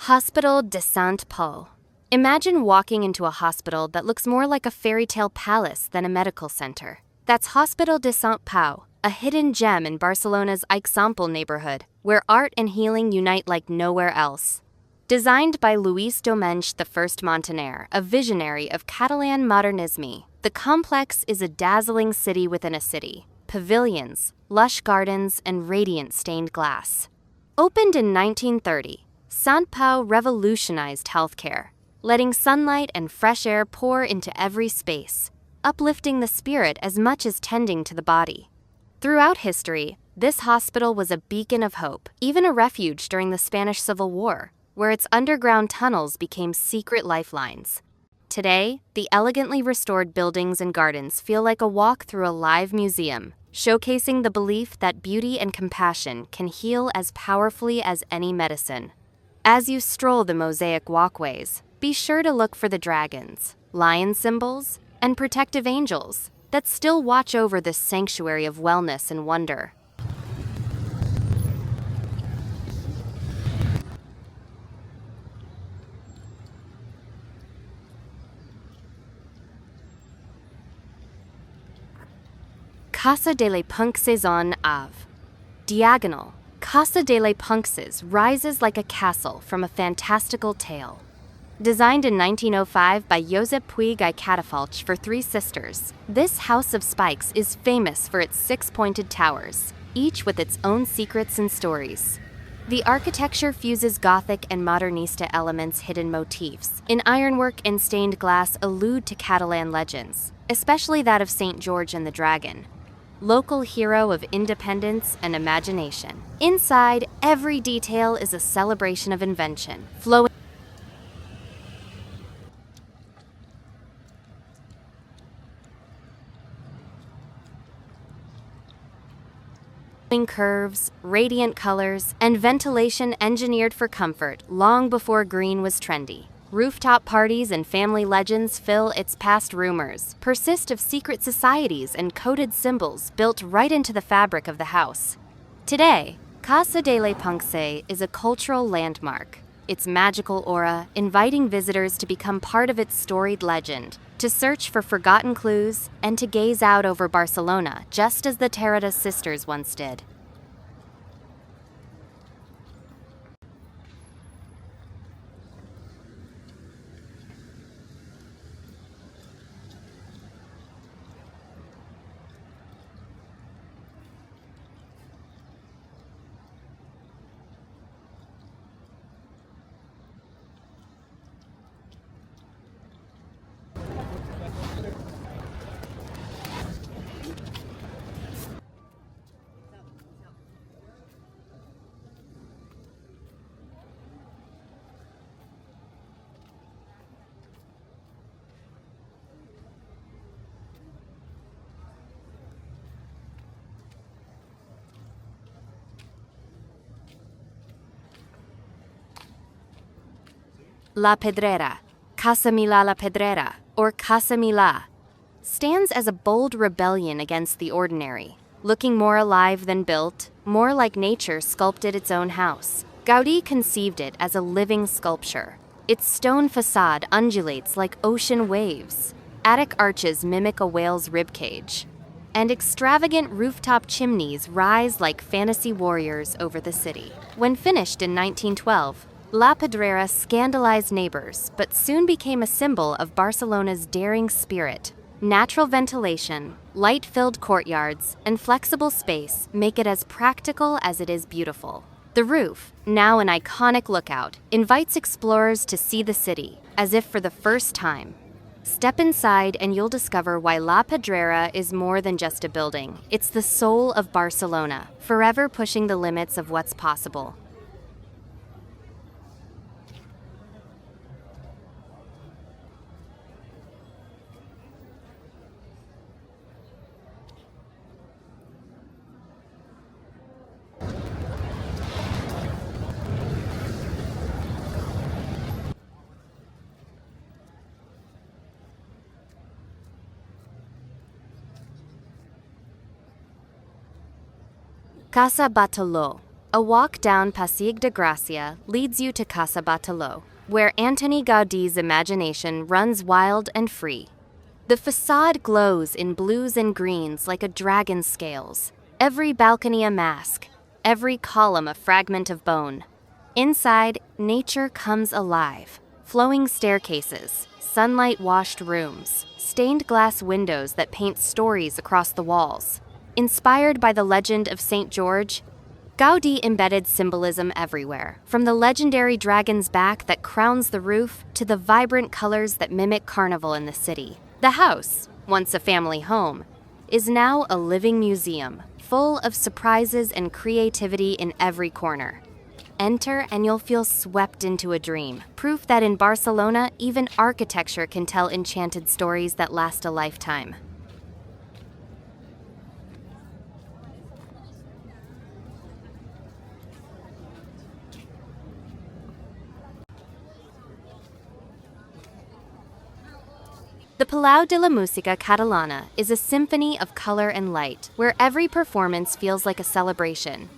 Hospital de Sant Pau. Imagine walking into a hospital that looks more like a fairy tale palace than a medical center. That's Hospital de Sant Pau, a hidden gem in Barcelona's Eixample neighborhood, where art and healing unite like nowhere else. Designed by Luis Domènech I Montaner, a visionary of Catalan modernisme, the complex is a dazzling city within a city. Pavilions, lush gardens, and radiant stained glass. Opened in 1930, Sant Pau revolutionized healthcare, letting sunlight and fresh air pour into every space, uplifting the spirit as much as tending to the body. Throughout history, this hospital was a beacon of hope, even a refuge during the Spanish Civil War, where its underground tunnels became secret lifelines. Today, the elegantly restored buildings and gardens feel like a walk through a live museum, showcasing the belief that beauty and compassion can heal as powerfully as any medicine. As you stroll the mosaic walkways, be sure to look for the dragons, lion symbols, and protective angels that still watch over this sanctuary of wellness and wonder. Casa de les Punxes on Ave. Diagonal, Casa de les Punxes rises like a castle from a fantastical tale. Designed in 1905 by Josep Puig i Cadafalch for three sisters, this house of spikes is famous for its six-pointed towers, each with its own secrets and stories. The architecture fuses Gothic and Modernista elements, hidden motifs in ironwork and stained glass allude to Catalan legends, especially that of St. George and the Dragon, local hero of independence and imagination. Inside, every detail is a celebration of invention, flowing curves, radiant colors, and ventilation engineered for comfort long before green was trendy. Rooftop parties and family legends fill its past rumors, persist of secret societies and coded symbols built right into the fabric of the house. Today, Casa de les Punxes is a cultural landmark, its magical aura inviting visitors to become part of its storied legend, to search for forgotten clues, and to gaze out over Barcelona just as the Terrada sisters once did. La Pedrera, Casa Milà la Pedrera, or Casa Milà, stands as a bold rebellion against the ordinary, looking more alive than built, more like nature sculpted its own house. Gaudí conceived it as a living sculpture. Its stone facade undulates like ocean waves, attic arches mimic a whale's ribcage, and extravagant rooftop chimneys rise like fantasy warriors over the city. When finished in 1912, La Pedrera scandalized neighbors, but soon became a symbol of Barcelona's daring spirit. Natural ventilation, light-filled courtyards, and flexible space make it as practical as it is beautiful. The roof, now an iconic lookout, invites explorers to see the city, as if for the first time. Step inside and you'll discover why La Pedrera is more than just a building. It's the soul of Barcelona, forever pushing the limits of what's possible. Casa Batlló, A walk down Passeig de Gràcia leads you to Casa Batlló, where Antoni Gaudí's imagination runs wild and free. The facade glows in blues and greens like a dragon's scales, every balcony a mask, every column a fragment of bone. Inside, nature comes alive. Flowing staircases, sunlight-washed rooms, stained glass windows that paint stories across the walls. Inspired by the legend of St. George, Gaudí embedded symbolism everywhere, from the legendary dragon's back that crowns the roof to the vibrant colors that mimic carnival in the city. The house, once a family home, is now a living museum, full of surprises and creativity in every corner. Enter and you'll feel swept into a dream, proof that in Barcelona, even architecture can tell enchanted stories that last a lifetime. The Palau de la Música Catalana is a symphony of color and light, where every performance feels like a celebration.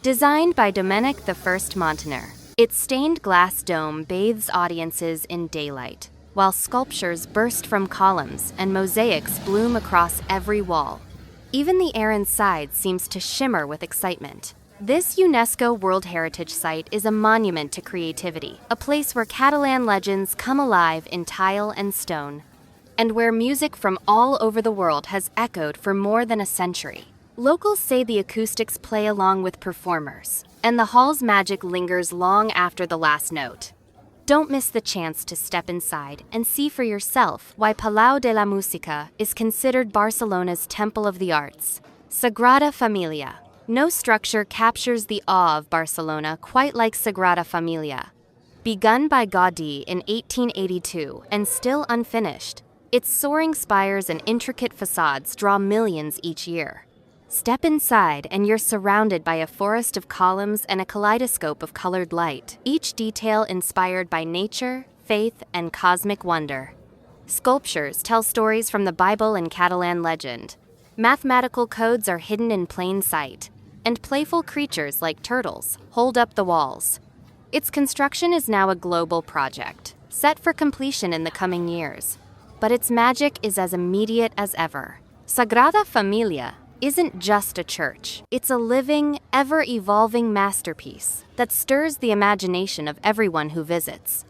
Designed by Domènec I Montaner, its stained glass dome bathes audiences in daylight, while sculptures burst from columns and mosaics bloom across every wall. Even the air inside seems to shimmer with excitement. This UNESCO World Heritage Site is a monument to creativity, a place where Catalan legends come alive in tile and stone, and where music from all over the world has echoed for more than a century. Locals say the acoustics play along with performers, and the hall's magic lingers long after the last note. Don't miss the chance to step inside and see for yourself why Palau de la Música is considered Barcelona's Temple of the Arts. Sagrada Familia. No structure captures the awe of Barcelona quite like Sagrada Familia. Begun by Gaudí in 1882 and still unfinished, its soaring spires and intricate facades draw millions each year. Step inside and you're surrounded by a forest of columns and a kaleidoscope of colored light, each detail inspired by nature, faith, and cosmic wonder. Sculptures tell stories from the Bible and Catalan legend. Mathematical codes are hidden in plain sight, and playful creatures like turtles hold up the walls. Its construction is now a global project, set for completion in the coming years. But its magic is as immediate as ever. Sagrada Familia isn't just a church. It's a living, ever-evolving masterpiece that stirs the imagination of everyone who visits.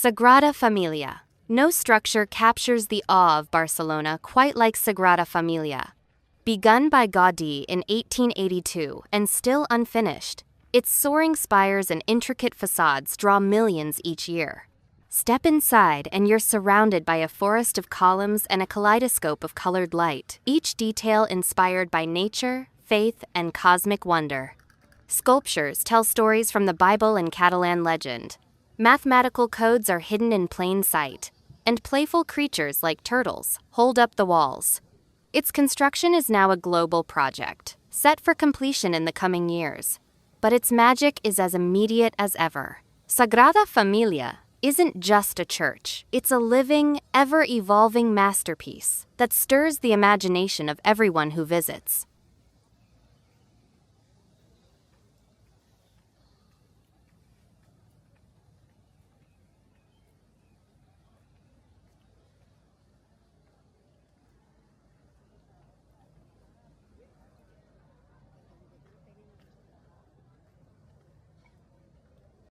Sagrada Familia. No structure captures the awe of Barcelona quite like Sagrada Familia. Begun by Gaudí in 1882 and still unfinished, its soaring spires and intricate facades draw millions each year. Step inside and you're surrounded by a forest of columns and a kaleidoscope of colored light, each detail inspired by nature, faith, and cosmic wonder. Sculptures tell stories from the Bible and Catalan legend. Mathematical codes are hidden in plain sight, and playful creatures like turtles hold up the walls. Its construction is now a global project, set for completion in the coming years. But its magic is as immediate as ever. Sagrada Familia isn't just a church. It's a living, ever-evolving masterpiece that stirs the imagination of everyone who visits.